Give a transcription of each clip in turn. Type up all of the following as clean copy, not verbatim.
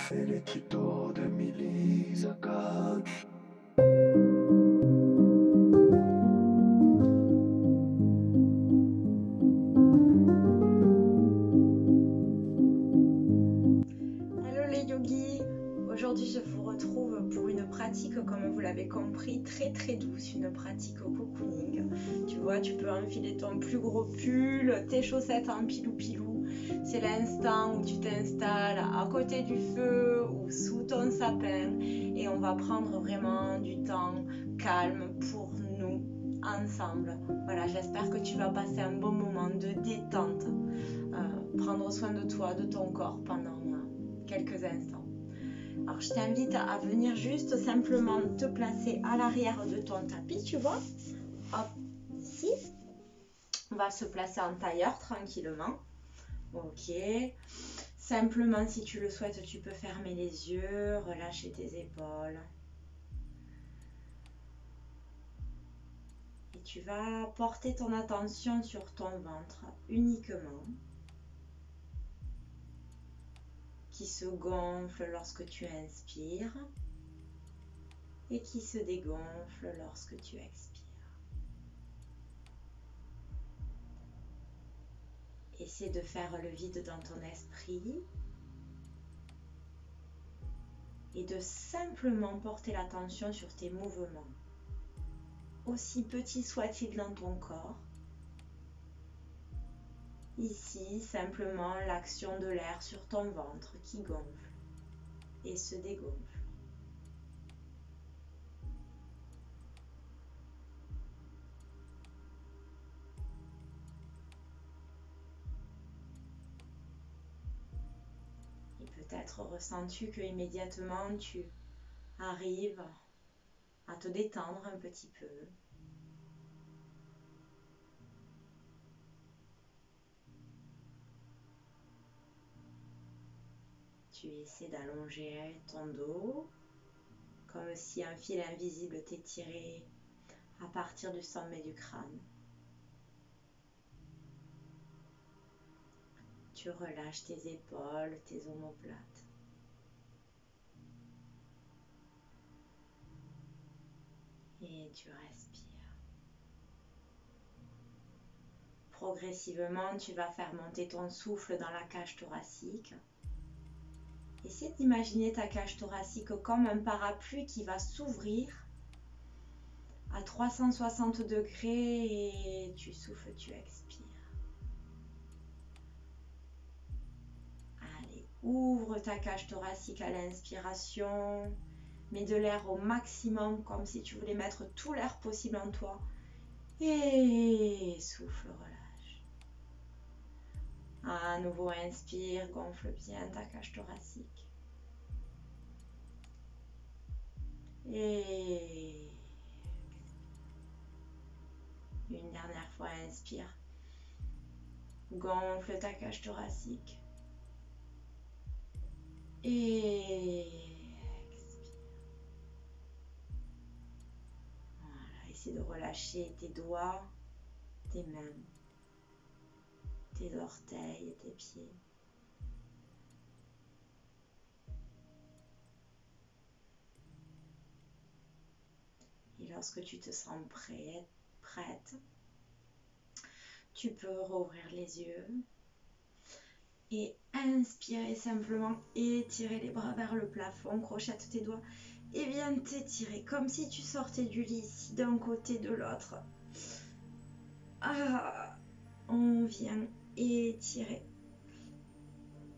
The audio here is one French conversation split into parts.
felicito de Milizagan. Hello les yogis, aujourd'hui je vous retrouve pour une pratique, comme vous l'avez compris, très douce, une pratique au cocooning. Tu vois, tu peux enfiler ton plus gros pull, tes chaussettes en pilou-pilou. C'est l'instant où tu t'installes à côté du feu ou sous ton sapin et on va prendre vraiment du temps calme pour nous ensemble. Voilà, j'espère que tu vas passer un bon moment de détente, prendre soin de toi, de ton corps pendant quelques instants. Alors je t'invite à venir juste simplement te placer à l'arrière de ton tapis, tu vois. Hop, ici. On va se placer en tailleur tranquillement. Ok. Simplement, si tu le souhaites, tu peux fermer les yeux, relâcher tes épaules. Et tu vas porter ton attention sur ton ventre uniquement, qui se gonfle lorsque tu inspires et qui se dégonfle lorsque tu expires. Essaie de faire le vide dans ton esprit et de simplement porter l'attention sur tes mouvements, aussi petits soient-ils dans ton corps. Ici, simplement l'action de l'air sur ton ventre qui gonfle et se dégonfle. Et peut-être ressens-tu que immédiatement tu arrives à te détendre un petit peu. Tu essaies d'allonger ton dos, comme si un fil invisible t'étirait à partir du sommet du crâne. Tu relâches tes épaules, tes omoplates. Et tu respires. Progressivement, tu vas faire monter ton souffle dans la cage thoracique. Essaie d'imaginer ta cage thoracique comme un parapluie qui va s'ouvrir à 360 degrés et tu souffles, tu expires. Allez, ouvre ta cage thoracique à l'inspiration. Mets de l'air au maximum comme si tu voulais mettre tout l'air possible en toi. Et souffle, relâche. À nouveau, inspire, gonfle bien ta cage thoracique. Et une dernière fois, inspire. Gonfle ta cage thoracique. Et expire. Voilà, essaie de relâcher tes doigts, tes mains, tes orteils et tes pieds. Et lorsque tu te sens prête, tu peux rouvrir les yeux et inspirer simplement, étirer les bras vers le plafond, crochette tes doigts et viens t'étirer comme si tu sortais du lit ici d'un côté de l'autre. On vient étirer.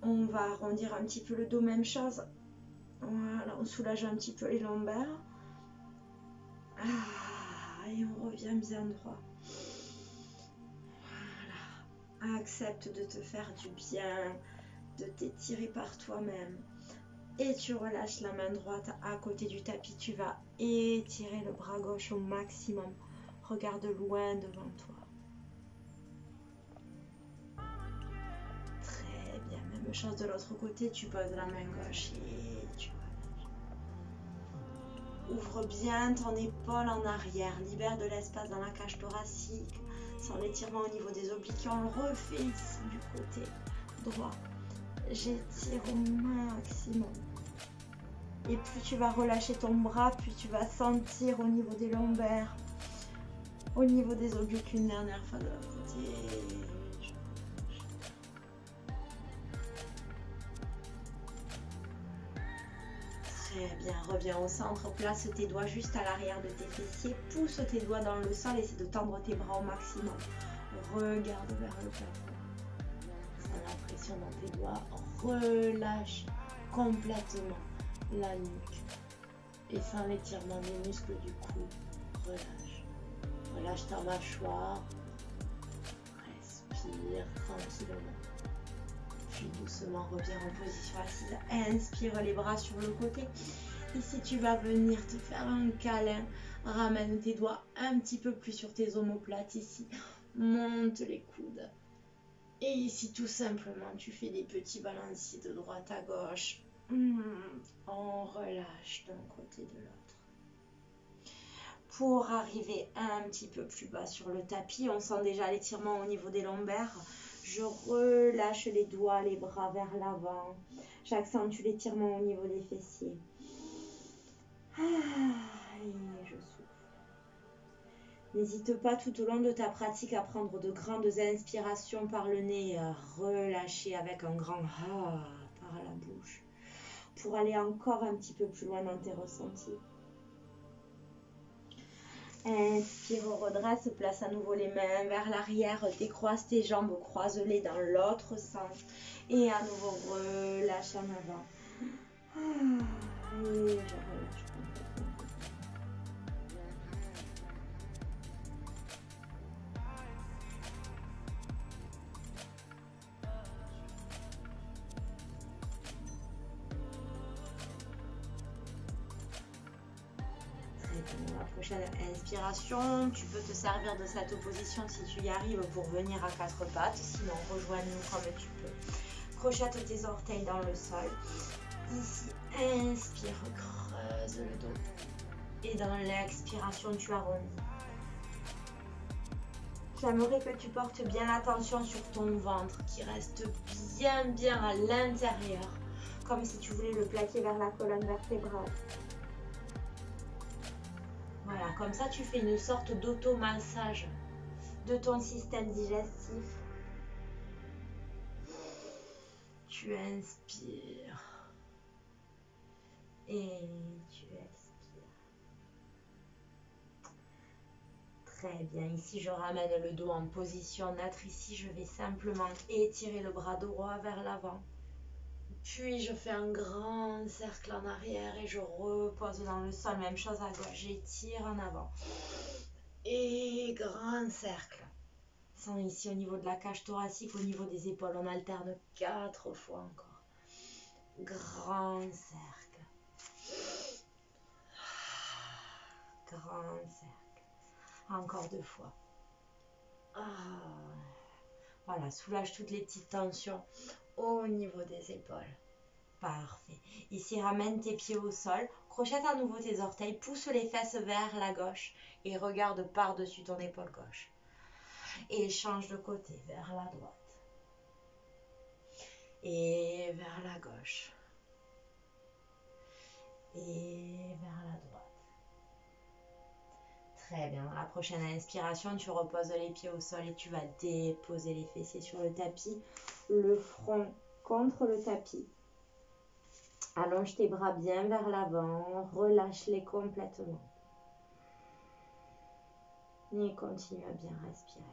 On va arrondir un petit peu le dos, même chose. Voilà, on soulage un petit peu les lombaires. Et on revient bien droit. Voilà. Accepte de te faire du bien, de t'étirer par toi-même. Et tu relâches la main droite à côté du tapis. Tu vas étirer le bras gauche au maximum. Regarde loin devant toi. Très bien. Même chose de l'autre côté. Tu poses la main gauche et tu relâches. Ouvre bien ton épaule en arrière. Libère de l'espace dans la cage thoracique. Sans l'étirement au niveau des obliques. On le refait ici du côté droit. J'étire au maximum. Et plus tu vas relâcher ton bras, plus tu vas sentir au niveau des lombaires, au niveau des obliques une dernière fois de l'autre côté. Très bien, reviens au centre, place tes doigts juste à l'arrière de tes fessiers, pousse tes doigts dans le sol, essaie de tendre tes bras au maximum. Regarde vers le plafond. Sens la pression dans tes doigts, relâche complètement la nuque. Et sens l'étirement des muscles du cou, relâche. Relâche ta mâchoire, respire tranquillement. Puis doucement reviens en position assise, inspire les bras sur le côté. Ici tu vas venir te faire un câlin, ramène tes doigts un petit peu plus sur tes omoplates ici, monte les coudes. Et ici tout simplement tu fais des petits balanciers de droite à gauche. On relâche d'un côté de l'autre. Pour arriver un petit peu plus bas sur le tapis, on sent déjà l'étirement au niveau des lombaires. Je relâche les doigts, les bras vers l'avant. J'accentue l'étirement au niveau des fessiers. Et je souffle. N'hésite pas tout au long de ta pratique à prendre de grandes inspirations par le nez et à relâcher avec un grand par la bouche pour aller encore un petit peu plus loin dans tes ressentis. Inspire, redresse, place à nouveau les mains vers l'arrière, décroise tes jambes, croise-les dans l'autre sens et à nouveau relâche en avant. Et je relâche complètement. La prochaine inspiration, tu peux te servir de cette position si tu y arrives pour venir à quatre pattes, sinon rejoins-nous comme tu peux. Crochette tes orteils dans le sol. Ici, inspire, creuse le dos. Et dans l'expiration, tu arrondis. J'aimerais que tu portes bien l'attention sur ton ventre qui reste bien à l'intérieur, comme si tu voulais le plaquer vers la colonne vertébrale. Voilà, comme ça tu fais une sorte d'automassage de ton système digestif. Tu inspires et tu expires. Très bien, ici je ramène le dos en position neutre. Ici je vais simplement étirer le bras droit vers l'avant. Puis je fais un grand cercle en arrière et je repose dans le sol. Même chose à gauche, j'étire en avant. Et grand cercle. Sens ici au niveau de la cage thoracique, au niveau des épaules. On alterne 4 fois encore. Grand cercle. Grand cercle. Encore 2 fois. Voilà, soulage toutes les petites tensions au niveau des épaules. Parfait. Ici, ramène tes pieds au sol. Crochette à nouveau tes orteils. Pousse les fesses vers la gauche. Et regarde par-dessus ton épaule gauche. Et change de côté vers la droite. Et vers la gauche. Et vers la droite. Très bien. Dans la prochaine inspiration, tu reposes les pieds au sol et tu vas déposer les fessiers sur le tapis. Le front contre le tapis. Allonge tes bras bien vers l'avant, relâche-les complètement. Et continue à bien respirer.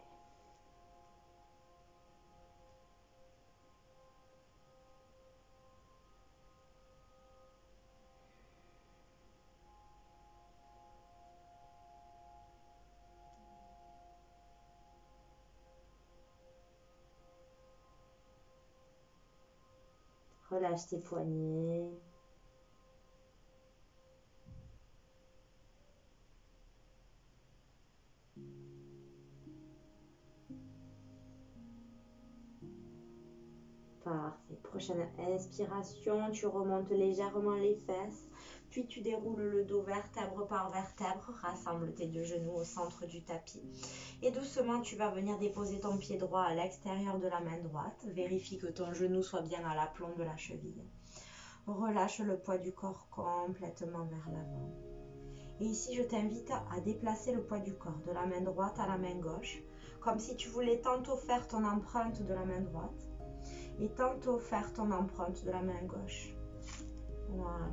Relâche tes poignets. Parfait. Prochaine inspiration, tu remontes légèrement les fesses, puis tu déroules le dos vertèbre par vertèbre, rassemble tes 2 genoux au centre du tapis et doucement tu vas venir déposer ton pied droit à l'extérieur de la main droite. Vérifie que ton genou soit bien à l'aplomb de la cheville. Relâche le poids du corps complètement vers l'avant. Et ici, je t'invite à déplacer le poids du corps de la main droite à la main gauche, comme si tu voulais tantôt faire ton empreinte de la main droite et tantôt faire ton empreinte de la main gauche. Voilà.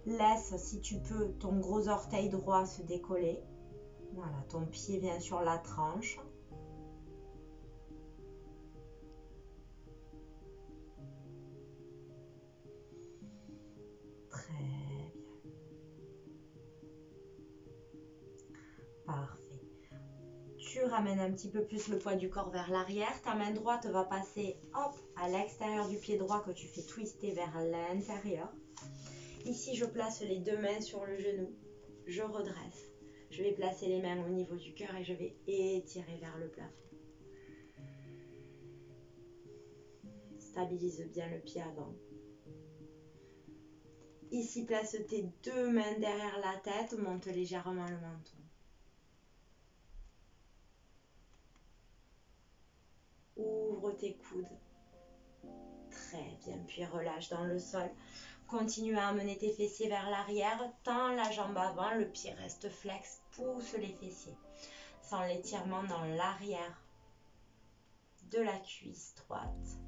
Laisse, si tu peux, ton gros orteil droit se décoller. Voilà, ton pied vient sur la tranche. Très bien. Parfait. Tu ramènes un petit peu plus le poids du corps vers l'arrière. Ta main droite va passer, hop, à l'extérieur du pied droit que tu fais twister vers l'intérieur. Ici, je place les deux mains sur le genou. Je redresse. Je vais placer les mains au niveau du cœur et je vais étirer vers le plafond. Stabilise bien le pied avant. Ici, place tes deux mains derrière la tête, monte légèrement le menton. Ouvre tes coudes. Très bien, puis relâche dans le sol. Continue à amener tes fessiers vers l'arrière, tends la jambe avant, le pied reste flex, pousse les fessiers. Sens l'étirement dans l'arrière de la cuisse droite.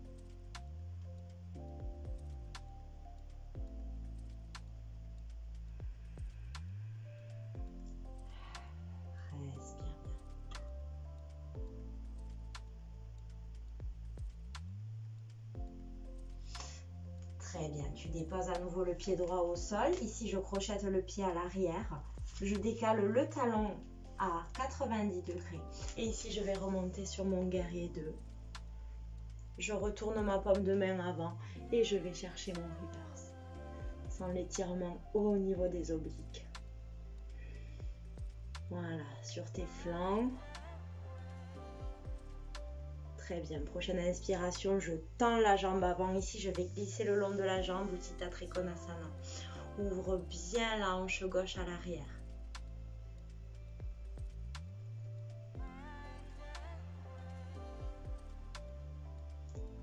Respire bien. Très bien, tu déposes à nouveau le pied droit au sol. Ici, je crochette le pied à l'arrière. Je décale le talon à 90 degrés. Et ici, je vais remonter sur mon guerrier 2. Je retourne ma paume de main avant et je vais chercher mon reverse. Sans l'étirement au niveau des obliques. Voilà, sur tes flancs. Très bien, prochaine inspiration, je tends la jambe avant. Ici, je vais glisser le long de la jambe, Utthita Trikonasana. Ouvre bien la hanche gauche à l'arrière.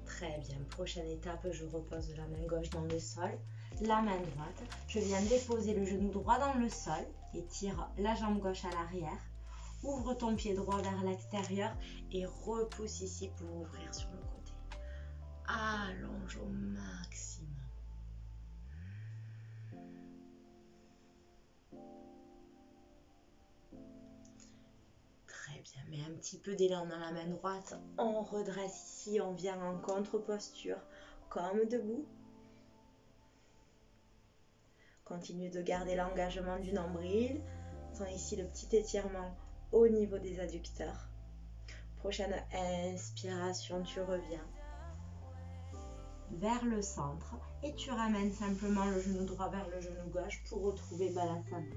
Très bien, prochaine étape, je repose la main gauche dans le sol, la main droite. Je viens déposer le genou droit dans le sol et tire la jambe gauche à l'arrière. Ouvre ton pied droit vers l'extérieur et repousse ici pour ouvrir sur le côté. Allonge au maximum. Très bien, mets un petit peu d'élan dans la main droite. On redresse ici, on vient en contre-posture, comme debout. Continue de garder l'engagement du nombril. Sens ici le petit étirement au niveau des adducteurs. Prochaine inspiration, tu reviens vers le centre et tu ramènes simplement le genou droit vers le genou gauche pour retrouver Balasana.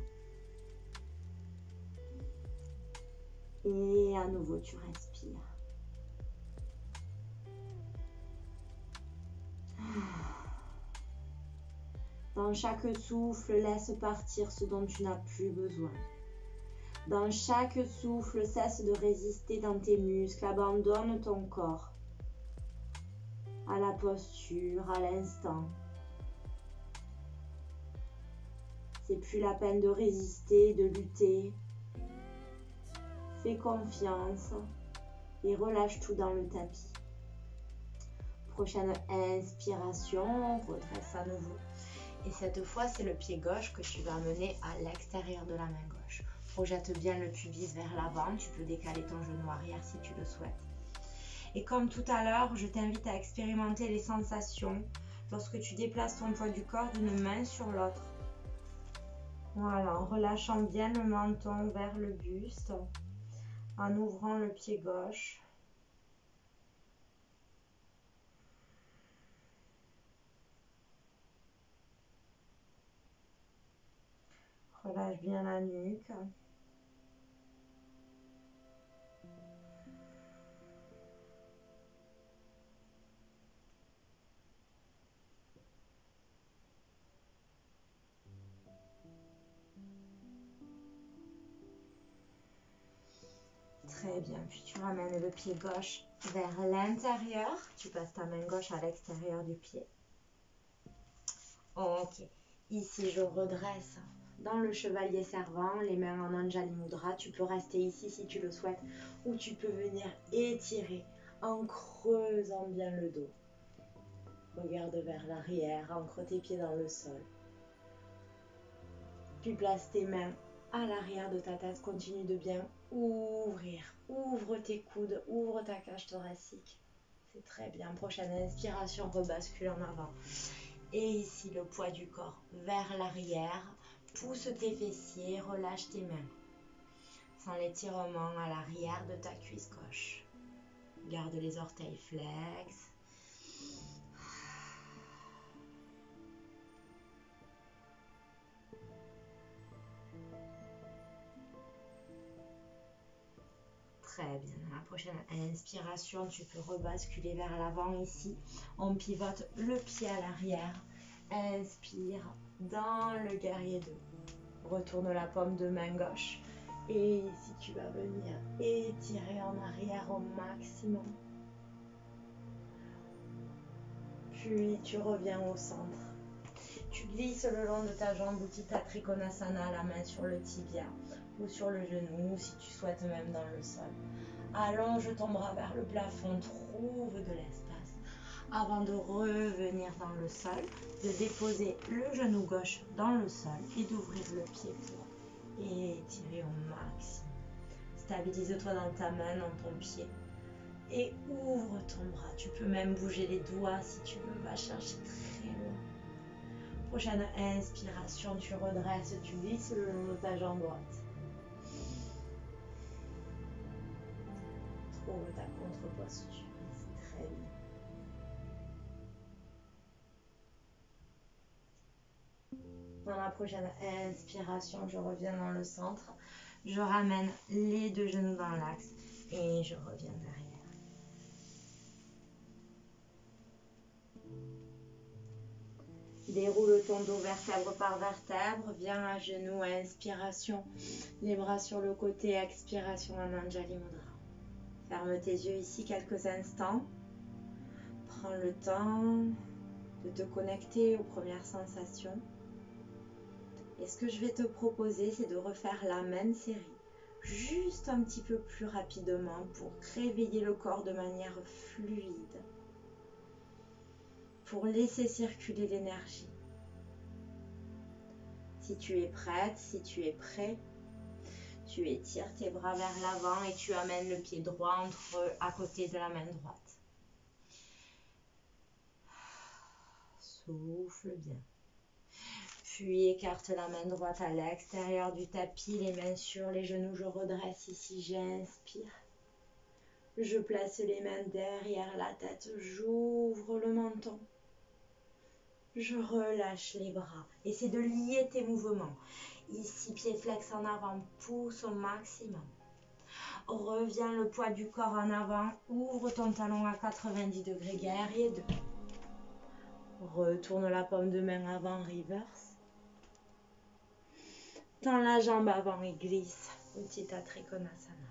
Et à nouveau, tu respires. Dans chaque souffle, laisse partir ce dont tu n'as plus besoin. Dans chaque souffle, cesse de résister dans tes muscles, abandonne ton corps à la posture, à l'instant. C'est plus la peine de résister, de lutter. Fais confiance et relâche tout dans le tapis. Prochaine inspiration, redresse à nouveau. Et cette fois, c'est le pied gauche que tu vas amener à l'extérieur de la main gauche. Projette bien le pubis vers l'avant. Tu peux décaler ton genou arrière si tu le souhaites. Et comme tout à l'heure, je t'invite à expérimenter les sensations lorsque tu déplaces ton poids du corps d'une main sur l'autre. Voilà, en relâchant bien le menton vers le buste, en ouvrant le pied gauche. Relâche bien la nuque. Très bien, puis tu ramènes le pied gauche vers l'intérieur. Tu passes ta main gauche à l'extérieur du pied. Ok. Ici, je redresse dans le chevalier servant, les mains en Anjali Mudra. Tu peux rester ici si tu le souhaites, ou tu peux venir étirer en creusant bien le dos. Regarde vers l'arrière, ancre tes pieds dans le sol. Puis place tes mains à l'arrière de ta tête. Continue de bien ouvrir. Ouvre tes coudes, ouvre ta cage thoracique. C'est très bien. Prochaine inspiration, rebascule en avant. Et ici, le poids du corps vers l'arrière. Pousse tes fessiers, relâche tes mains. Sans l'étirement à l'arrière de ta cuisse gauche. Garde les orteils flex. Très bien. Dans la prochaine inspiration, tu peux rebasculer vers l'avant ici. On pivote le pied à l'arrière. Inspire dans le guerrier 2. Retourne la paume de main gauche. Et ici, tu vas venir étirer en arrière au maximum. Puis, tu reviens au centre. Tu glisses le long de ta jambe Utthita Trikonasana, la main sur le tibia ou sur le genou, si tu souhaites même dans le sol. Allonge ton bras vers le plafond, trouve de l'espace avant de revenir dans le sol, de déposer le genou gauche dans le sol et d'ouvrir le pied pour étirer au maximum. Stabilise-toi dans ta main, dans ton pied et ouvre ton bras. Tu peux même bouger les doigts si tu veux, va chercher très loin. Prochaine inspiration, tu redresses, tu glisses le long de ta jambe droite. Trouve ta contre-posture, c'est très bien. Dans la prochaine inspiration, je reviens dans le centre. Je ramène les deux genoux dans l'axe et je reviens derrière. Déroule ton dos vertèbre par vertèbre. Viens à genoux, inspiration. Les bras sur le côté, expiration en Anjali Mudra. Ferme tes yeux ici quelques instants. Prends le temps de te connecter aux premières sensations. Et ce que je vais te proposer, c'est de refaire la même série, juste un petit peu plus rapidement pour réveiller le corps de manière fluide, pour laisser circuler l'énergie. Si tu es prête, si tu es prêt, tu étires tes bras vers l'avant et tu amènes le pied droit à côté de la main droite. Souffle bien. Puis écarte la main droite à l'extérieur du tapis, les mains sur les genoux. Je redresse ici, j'inspire. Je place les mains derrière la tête, j'ouvre le menton. Je relâche les bras. Essaie de lier tes mouvements. Ici, pied flex en avant, pousse au maximum. Reviens le poids du corps en avant, ouvre ton talon à 90 degrés, guerrier 2. Retourne la paume de main avant, reverse. Tends la jambe avant et glisse. Utthita Trikonasana.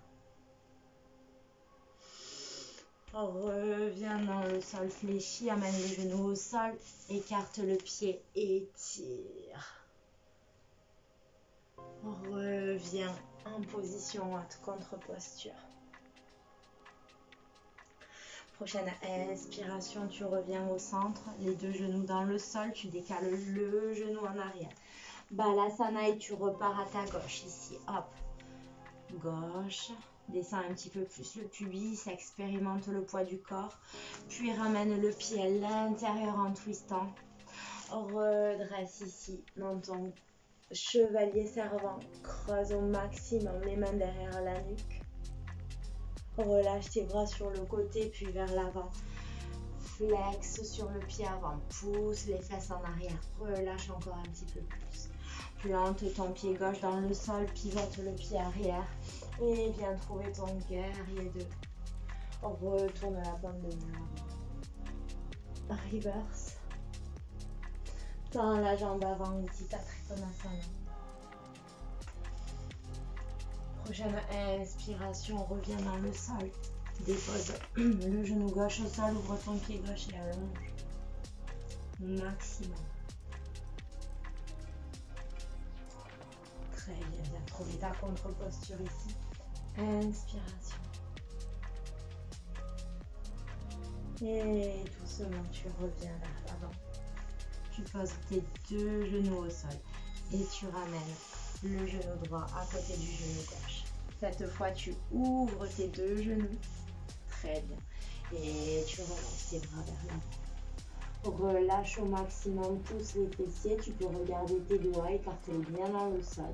Reviens dans le sol fléchi, amène les genoux au sol, écarte le pied, étire. Reviens en position haute, contre-posture. Prochaine inspiration, tu reviens au centre, les deux genoux dans le sol, tu décales le genou en arrière. Balasana et tu repars à ta gauche ici, hop, gauche, descends un petit peu plus le pubis, expérimente le poids du corps, puis ramène le pied à l'intérieur en twistant, redresse ici dans ton chevalier servant, creuse au maximum les mains derrière la nuque, relâche tes bras sur le côté puis vers l'avant, flex sur le pied avant, pousse les fesses en arrière, relâche encore un petit peu plus. Plante ton pied gauche dans le sol, pivote le pied arrière et viens trouver ton guerrier 2. Retourne la paume de main. Reverse. Tends la jambe avant, Utthita Trikonasana. Prochaine inspiration, reviens dans le sol. Dépose le genou gauche au sol, ouvre ton pied gauche et allonge. Maximum. Très bien, viens trouver ta contre-posture ici. Inspiration. Et doucement, tu reviens vers l'avant. Tu poses tes deux genoux au sol et tu ramènes le genou droit à côté du genou gauche. Cette fois, tu ouvres tes deux genoux. Très bien. Et tu relances tes bras vers l'avant. Relâche au maximum, pousse les fessiers. Tu peux regarder tes doigts, écarte-les bien dans le sol.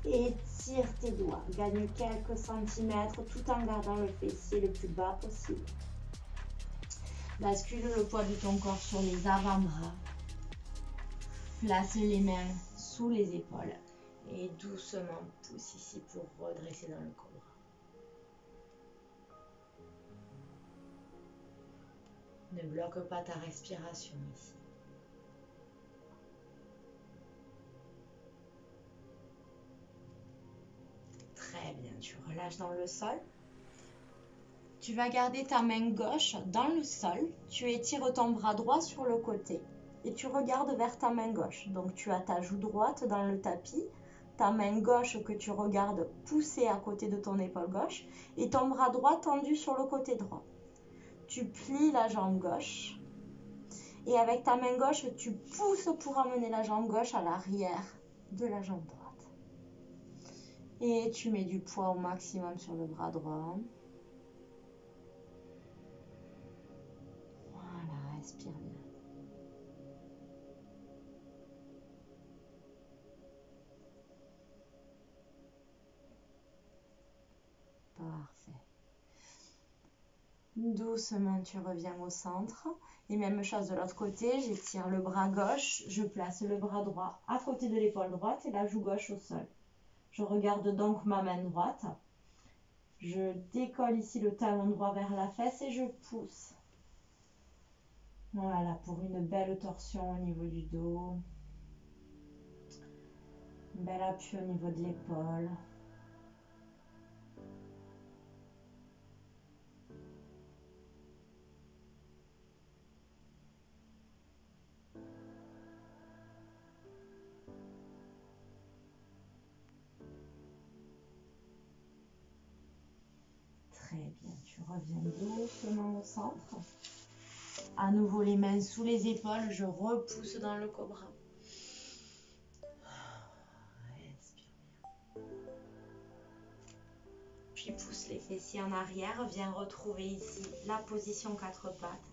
Étire tes doigts. Gagne quelques centimètres tout en gardant le fessier le plus bas possible. Bascule le poids de ton corps sur les avant-bras. Place les mains sous les épaules. Et doucement pousse ici pour redresser dans le cobra. Ne bloque pas ta respiration ici. Très bien, tu relâches dans le sol. Tu vas garder ta main gauche dans le sol. Tu étires ton bras droit sur le côté. Et tu regardes vers ta main gauche. Donc tu as ta joue droite dans le tapis. Ta main gauche que tu regardes pousser à côté de ton épaule gauche. Et ton bras droit tendu sur le côté droit. Tu plies la jambe gauche. Et avec ta main gauche, tu pousses pour amener la jambe gauche à l'arrière de la jambe droite. Et tu mets du poids au maximum sur le bras droit. Voilà, respire bien. Parfait. Doucement, tu reviens au centre. Et même chose de l'autre côté, j'étire le bras gauche, je place le bras droit à côté de l'épaule droite et la joue gauche au sol. Je regarde donc ma main droite. Je décolle ici le talon droit vers la fesse et je pousse. Voilà, pour une belle torsion au niveau du dos. Un bel appui au niveau de l'épaule. Très bien, tu reviens doucement au centre. À nouveau les mains sous les épaules, je repousse dans le cobra. Respire bien. Puis pousse les fessiers en arrière, viens retrouver ici la position 4 pattes.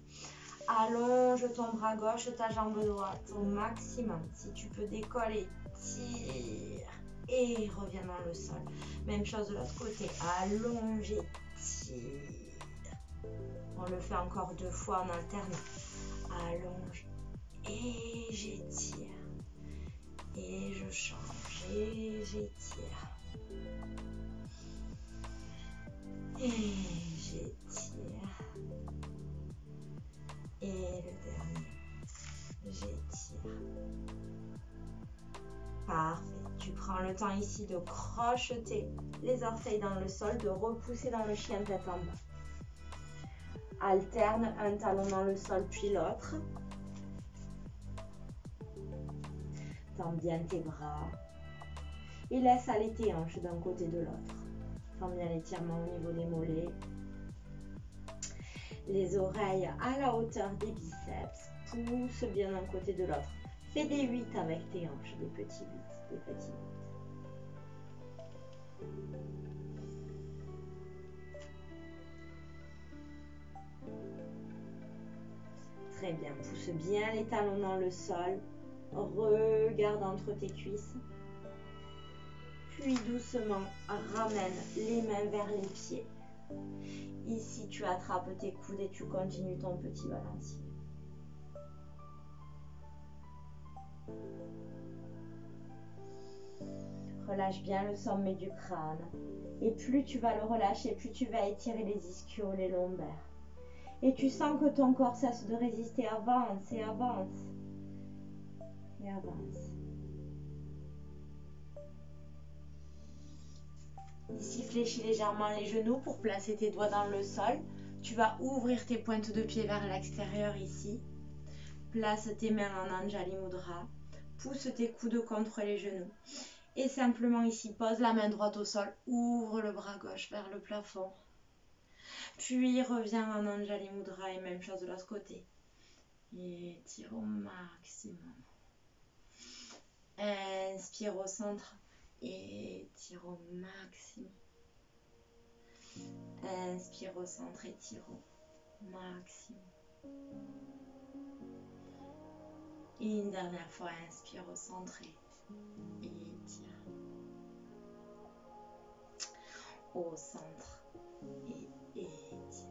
Allonge ton bras gauche, ta jambe droite au maximum. Si tu peux décoller, tire et reviens dans le sol. Même chose de l'autre côté, allonge et tire. On le fait encore 2 fois en alternant. Allonge et j'étire. Et je change et j'étire. Et j'étire. Et le dernier, j'étire. Parfait. Tu prends le temps ici de crocheter les orteils dans le sol, de repousser dans le chien tête en bas. Alterne un talon dans le sol puis l'autre. Tends bien tes bras. Et laisse aller tes hanches d'un côté de l'autre. Fais bien l'étirement au niveau des mollets. Les oreilles à la hauteur des biceps. Pousse bien d'un côté de l'autre. Fais des 8 avec tes hanches, des petits 8, des petits 8. Très bien, pousse bien les talons dans le sol. Regarde entre tes cuisses. Puis doucement, ramène les mains vers les pieds. Ici, tu attrapes tes coudes et tu continues ton petit balancier. Relâche bien le sommet du crâne. Et plus tu vas le relâcher, plus tu vas étirer les ischios, les lombaires. Et tu sens que ton corps cesse de résister. Avance et avance. Et avance. Ici, fléchis légèrement les genoux pour placer tes doigts dans le sol. Tu vas ouvrir tes pointes de pied vers l'extérieur ici. Place tes mains en Anjali Mudra. Pousse tes coudes contre les genoux. Et simplement ici, pose la main droite au sol, ouvre le bras gauche vers le plafond. Puis reviens en Anjali Mudra et même chose de l'autre côté. Et étire au maximum. Inspire au centre et étire au maximum. Inspire au centre, étire au maximum. Et une dernière fois, inspire au centre et étire. Au centre et étire.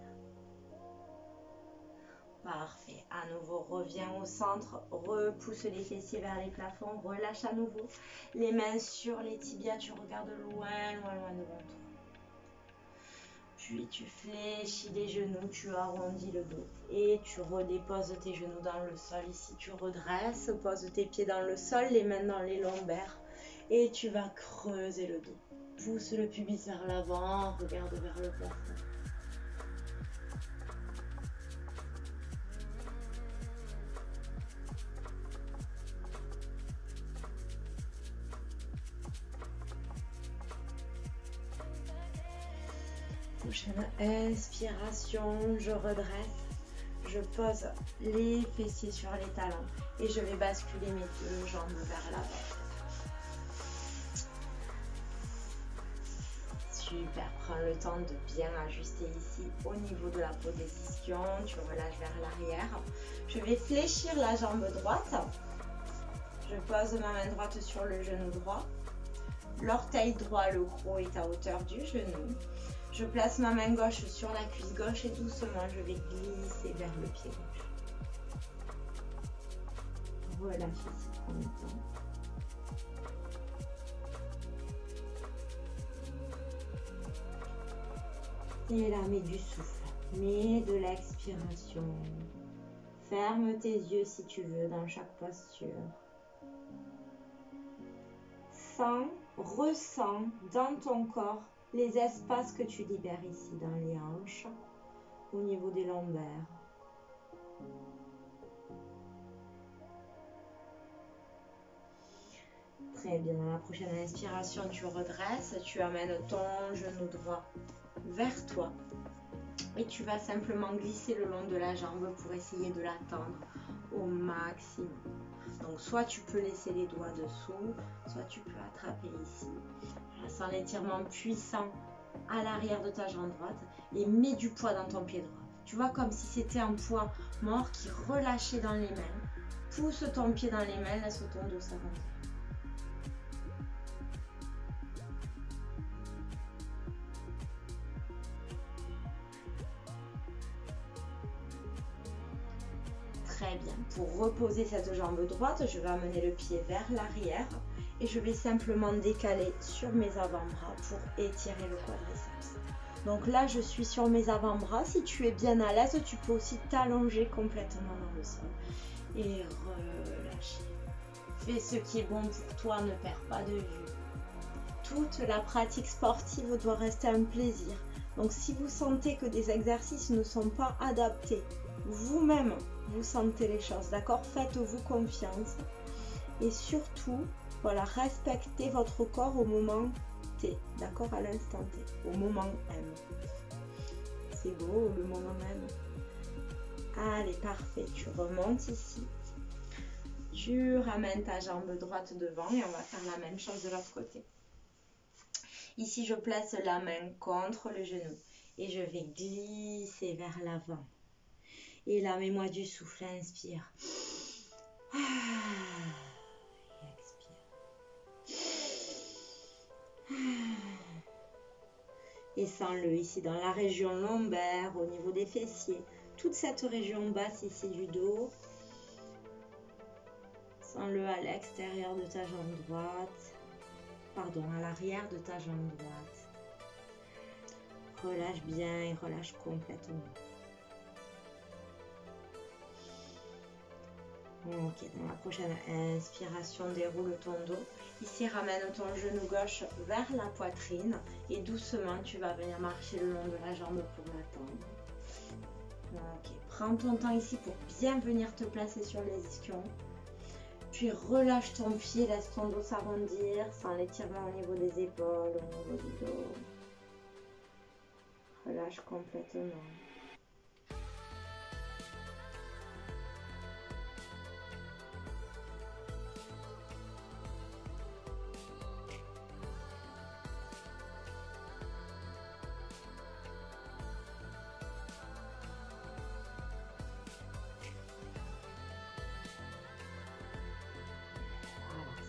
Parfait. À nouveau, reviens au centre, repousse les fessiers vers les plafonds, relâche à nouveau. Les mains sur les tibias, tu regardes loin, loin, loin devant toi. Puis tu fléchis les genoux, tu arrondis le dos et tu redéposes tes genoux dans le sol. Ici, tu redresses, pose tes pieds dans le sol, les mains dans les lombaires et tu vas creuser le dos. Pousse le pubis vers l'avant, regarde vers le plafond. Prochaine inspiration, je redresse, je pose les fessiers sur les talons et je vais basculer mes deux jambes vers l'avant. Super, prends le temps de bien ajuster ici au niveau de la position, tu relâches vers l'arrière. Je vais fléchir la jambe droite, je pose ma main droite sur le genou droit, l'orteil droit, le gros est à hauteur du genou. Je place ma main gauche sur la cuisse gauche et doucement je vais glisser vers le pied gauche. Relâche ici, prends le temps. Et là, mets du souffle, mets de l'expiration. Ferme tes yeux si tu veux dans chaque posture. Ressens dans ton corps les espaces que tu libères ici dans les hanches, au niveau des lombaires. Très bien, dans la prochaine inspiration, tu redresses, tu amènes ton genou droit vers toi et tu vas simplement glisser le long de la jambe pour essayer de la tendre au maximum. Donc soit tu peux laisser les doigts dessous, soit tu peux attraper ici. Sens l'étirement puissant à l'arrière de ta jambe droite et mets du poids dans ton pied droit. Tu vois, comme si c'était un poids mort qui relâchait dans les mains. Pousse ton pied dans les mains, laisse ton dos s'avancer. Très bien. Pour reposer cette jambe droite, je vais amener le pied vers l'arrière et je vais simplement décaler sur mes avant-bras pour étirer le quadriceps. Donc là, je suis sur mes avant-bras. Si tu es bien à l'aise, tu peux aussi t'allonger complètement dans le sol et relâcher. Fais ce qui est bon pour toi, ne perds pas de vue. Toute la pratique sportive doit rester un plaisir. Donc si vous sentez que des exercices ne sont pas adaptés, vous-même, vous sentez les choses, d'accord? Faites-vous confiance et surtout, voilà, respectez votre corps au moment T, d'accord? À l'instant T, au moment M. C'est beau, le moment M. Allez, parfait, tu remontes ici. Tu ramènes ta jambe droite devant et on va faire la même chose de l'autre côté. Ici, je place la main contre le genou et je vais glisser vers l'avant. Et là, mets-moi du souffle, inspire. Expire. Et sens-le ici dans la région lombaire, au niveau des fessiers. Toute cette région basse ici du dos. Sens-le à l'extérieur de ta jambe droite. Pardon, à l'arrière de ta jambe droite. Relâche bien et relâche complètement. Ok, dans la prochaine inspiration, déroule ton dos. Ici, ramène ton genou gauche vers la poitrine et doucement, tu vas venir marcher le long de la jambe pour la tendre. Ok, prends ton temps ici pour bien venir te placer sur les ischions. Puis relâche ton pied, laisse ton dos s'arrondir, sans l'étirement au niveau des épaules, au niveau du dos. Relâche complètement.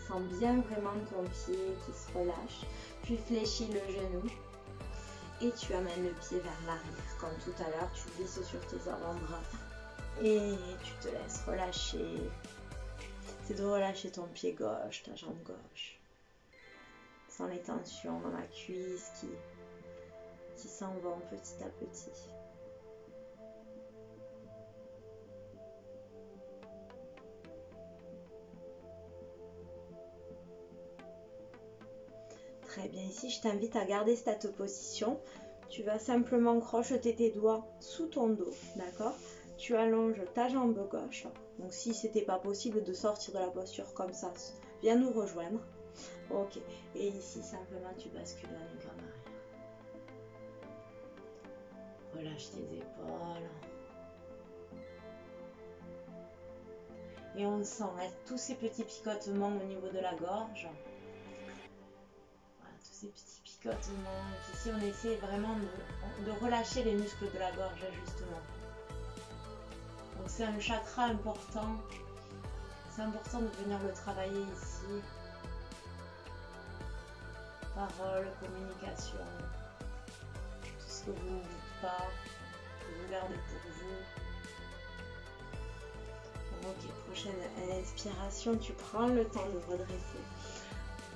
Sens bien vraiment ton pied qui se relâche, puis fléchis le genou et tu amènes le pied vers l'arrière. Comme tout à l'heure, tu glisses sur tes avant-bras et tu te laisses relâcher. C'est de relâcher ton pied gauche, ta jambe gauche. Sans les tensions dans la cuisse qui s'en vont petit à petit. Très bien, ici je t'invite à garder cette position. Tu vas simplement crocheter tes doigts sous ton dos, d'accord? Tu allonges ta jambe gauche. Donc si c'était pas possible de sortir de la posture comme ça, viens nous rejoindre. Ok, et ici simplement tu bascules la nuque en arrière. Relâche tes épaules. Et on sent tous ces petits picotements au niveau de la gorge. Tous ces petits picotements. Ici, on essaie vraiment de relâcher les muscles de la gorge, justement. Donc, c'est un chakra important. C'est important de venir le travailler ici. Parole, communication. Tout ce que vous ne dites pas, que vous gardez pour vous. Ok, prochaine inspiration, tu prends le temps de redresser.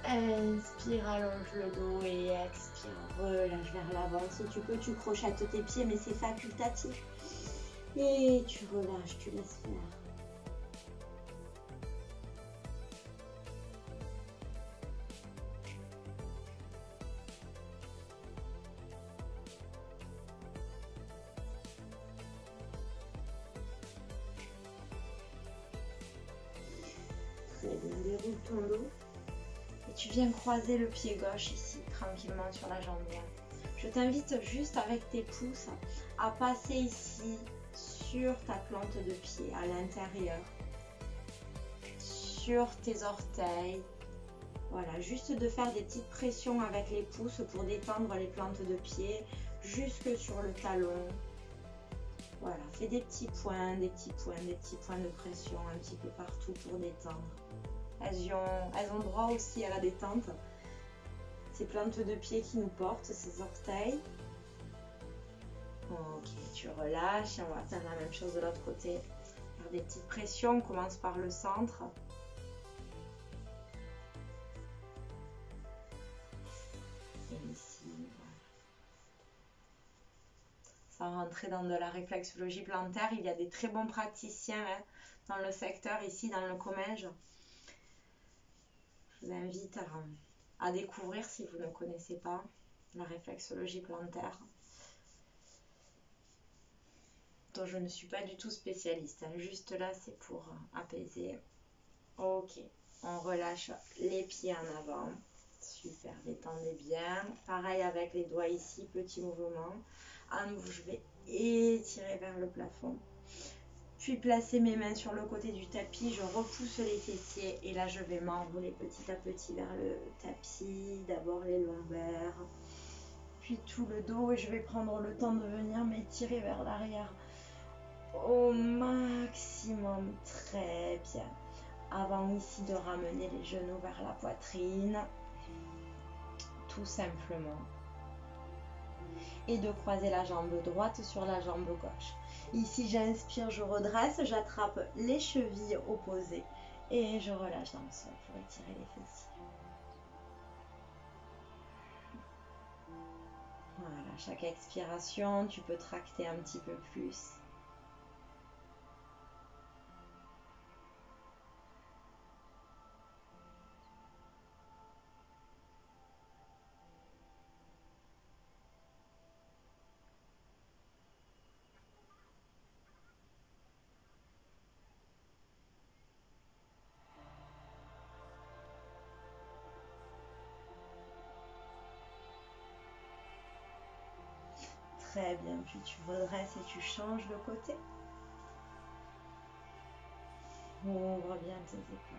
Inspire, allonge le dos et expire, relâche vers l'avant. Si tu peux, tu crochettes tes pieds, mais c'est facultatif. Et tu relâches, tu laisses faire. Très bien, déroule ton dos. Tu viens croiser le pied gauche ici, tranquillement sur la jambe droite. Je t'invite juste avec tes pouces à passer ici sur ta plante de pied à l'intérieur, sur tes orteils. Voilà, juste de faire des petites pressions avec les pouces pour détendre les plantes de pied jusque sur le talon. Voilà, fais des petits points, des petits points, des petits points de pression un petit peu partout pour détendre. Elles ont droit aussi à la détente. Ces plantes de pied qui nous portent, ces orteils. Ok, tu relâches. On va faire la même chose de l'autre côté. Faire des petites pressions. On commence par le centre. Et ici, voilà. Sans rentrer dans de la réflexologie plantaire, il y a des très bons praticiens dans le secteur, ici dans le Comminges. Je vous invite à découvrir si vous ne connaissez pas la réflexologie plantaire, dont je ne suis pas du tout spécialiste. Juste là, c'est pour apaiser. Ok, on relâche les pieds en avant. Super, détendez bien. Pareil avec les doigts ici, petit mouvement. À nouveau, je vais étirer vers le plafond. Puis placer mes mains sur le côté du tapis, je repousse les fessiers et là je vais m'enrouler petit à petit vers le tapis, d'abord les lombaires, puis tout le dos et je vais prendre le temps de venir m'étirer vers l'arrière au maximum, très bien, avant ici de ramener les genoux vers la poitrine, tout simplement, et de croiser la jambe droite sur la jambe gauche. Ici, j'inspire, je redresse, j'attrape les chevilles opposées et je relâche dans le sol pour étirer les fessiers. Voilà, chaque expiration, tu peux tracter un petit peu plus. Très bien, puis tu redresses et tu changes de côté. Ouvre bien tes épaules.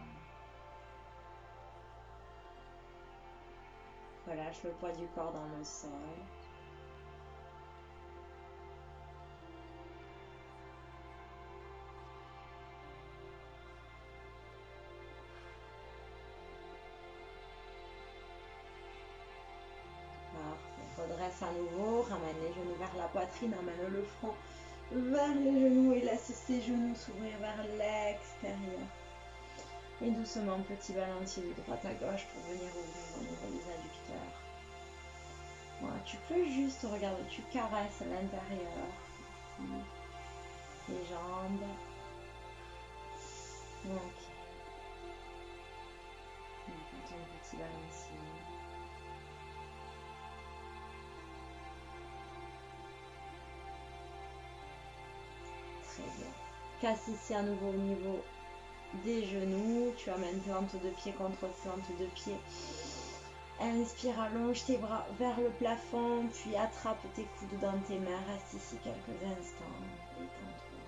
Relâche le poids du corps dans le sol. Parfait. Redresse à nouveau, ramène les genoux vers la poitrine, amène le front vers les genoux et laisse ces genoux s'ouvrir vers l'extérieur. Et doucement, petit balancier de droite à gauche pour venir ouvrir au niveau des adducteurs. Voilà, tu peux juste, regarde, tu caresses à l'intérieur. Les jambes. Ok. Ton petit balancier. Très bien. Casse ici à nouveau au niveau des genoux. Tu amènes plante de pied contre plante de pied. Inspire, allonge tes bras vers le plafond, puis attrape tes coudes dans tes mains. Reste ici quelques instants. Détends-toi.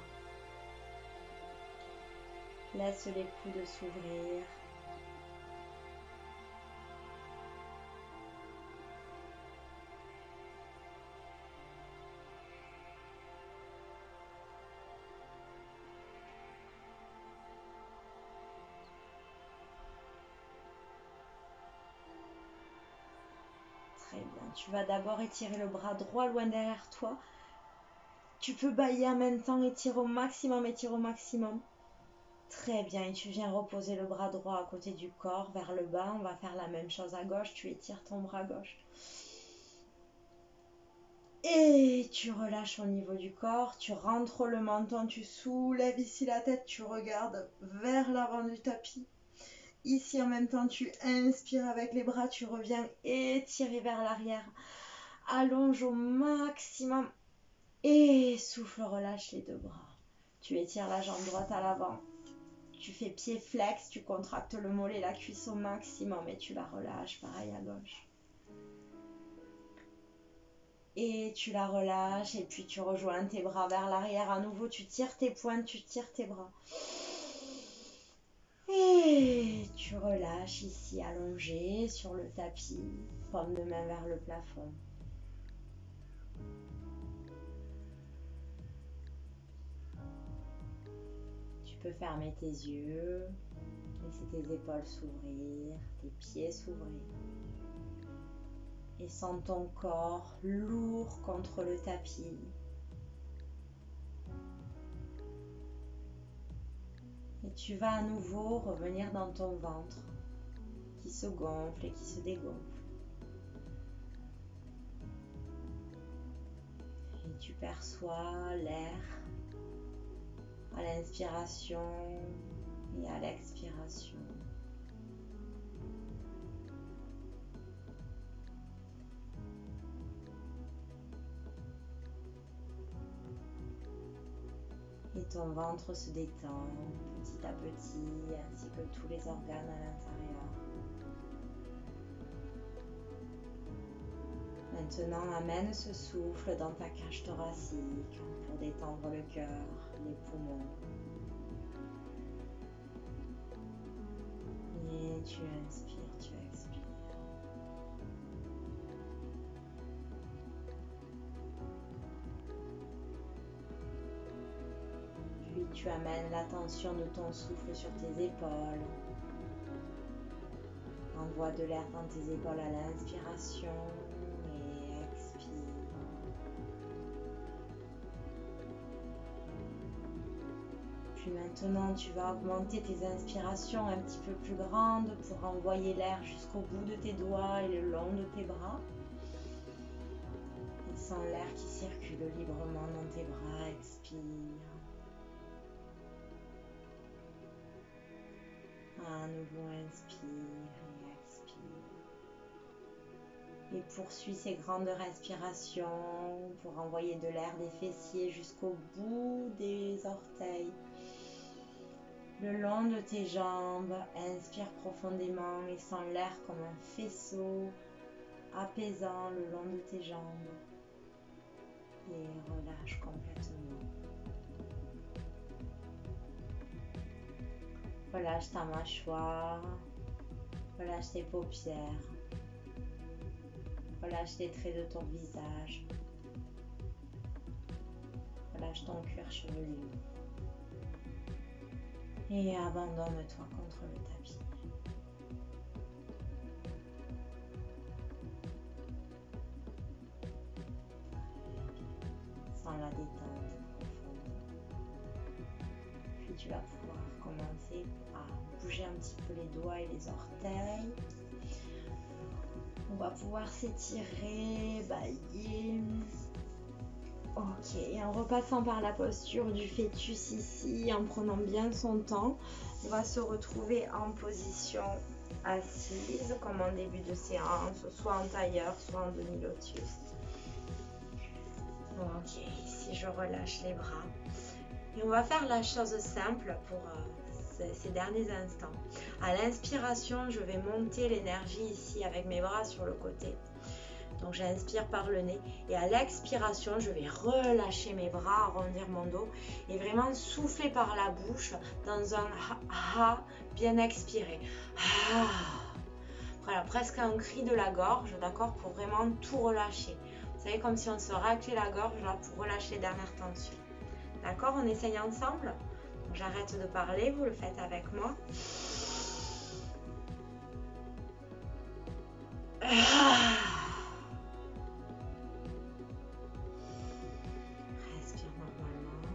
Laisse les coudes s'ouvrir. Très bien. Tu vas d'abord étirer le bras droit loin derrière toi. Tu peux bâiller en même temps, étire au maximum, étire au maximum. Très bien. Et tu viens reposer le bras droit à côté du corps, vers le bas. On va faire la même chose à gauche. Tu étires ton bras gauche. Et tu relâches au niveau du corps. Tu rentres le menton, tu soulèves ici la tête. Tu regardes vers l'avant du tapis. Ici, en même temps, tu inspires avec les bras, tu reviens étirer vers l'arrière. Allonge au maximum et souffle, relâche les deux bras. Tu étires la jambe droite à l'avant. Tu fais pied flex, tu contractes le mollet, la cuisse au maximum et tu la relâches, pareil à gauche. Et tu la relâches et puis tu rejoins tes bras vers l'arrière. À nouveau, tu tires tes pointes, tu tires tes bras. Et tu relâches ici allongé sur le tapis, paume de main vers le plafond. Tu peux fermer tes yeux, laisser tes épaules s'ouvrir, tes pieds s'ouvrir. Et sens ton corps lourd contre le tapis. Et tu vas à nouveau revenir dans ton ventre qui se gonfle et qui se dégonfle. Et tu perçois l'air à l'inspiration et à l'expiration. Et ton ventre se détend petit à petit, ainsi que tous les organes à l'intérieur. Maintenant, amène ce souffle dans ta cage thoracique pour détendre le cœur, les poumons. Et tu inspires, tu expires. Puis tu amènes l'attention de ton souffle sur tes épaules. Envoie de l'air dans tes épaules à l'inspiration et expire. Puis maintenant, tu vas augmenter tes inspirations un petit peu plus grandes pour envoyer l'air jusqu'au bout de tes doigts et le long de tes bras. Et sens l'air qui circule librement dans tes bras, expire. À nouveau, inspire et expire. Et poursuis ces grandes respirations pour envoyer de l'air des fessiers jusqu'au bout des orteils. Le long de tes jambes, inspire profondément et sens l'air comme un faisceau apaisant le long de tes jambes. et relâche complètement. Relâche ta mâchoire, relâche tes paupières, relâche les traits de ton visage, relâche ton cuir chevelu et abandonne-toi contre le tapis. Sans la détente profonde. Puis tu vas pouvoir commencer à bouger un petit peu les doigts et les orteils. On va pouvoir s'étirer, bailler. Ok, et en repassant par la posture du fœtus ici, en prenant bien son temps, on va se retrouver en position assise, comme en début de séance, soit en tailleur, soit en demi-lotus. Ok, ici je relâche les bras. Et on va faire la chose simple pour ces derniers instants. À l'inspiration, je vais monter l'énergie ici avec mes bras sur le côté. Donc j'inspire par le nez et à l'expiration, je vais relâcher mes bras, arrondir mon dos et vraiment souffler par la bouche dans un ha bien expiré. Voilà, presque un cri de la gorge, d'accord, pour vraiment tout relâcher. Vous savez, comme si on se raclait la gorge là pour relâcher les dernières tensions. D'accord, on essaye ensemble. J'arrête de parler, vous le faites avec moi. Respire normalement.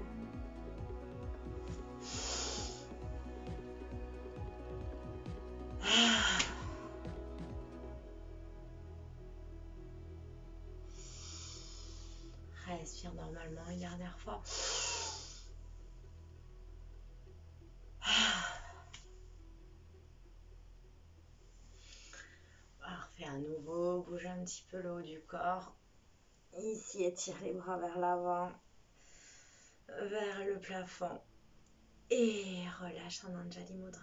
Respire normalement une dernière fois. Parfait, à nouveau, bouge un petit peu le haut du corps. Ici, étire les bras vers l'avant, vers le plafond. Et relâche en Anjali Mudra.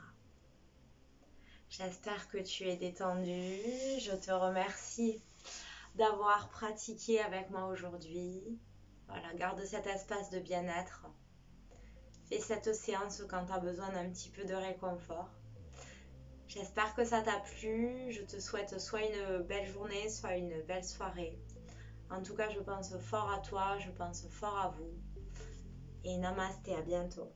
J'espère que tu es détendu. Je te remercie d'avoir pratiqué avec moi aujourd'hui. Voilà, garde cet espace de bien-être. Fais cette séance quand tu as besoin d'un petit peu de réconfort. J'espère que ça t'a plu. Je te souhaite soit une belle journée, soit une belle soirée. En tout cas, je pense fort à toi, je pense fort à vous. Et namasté, à bientôt.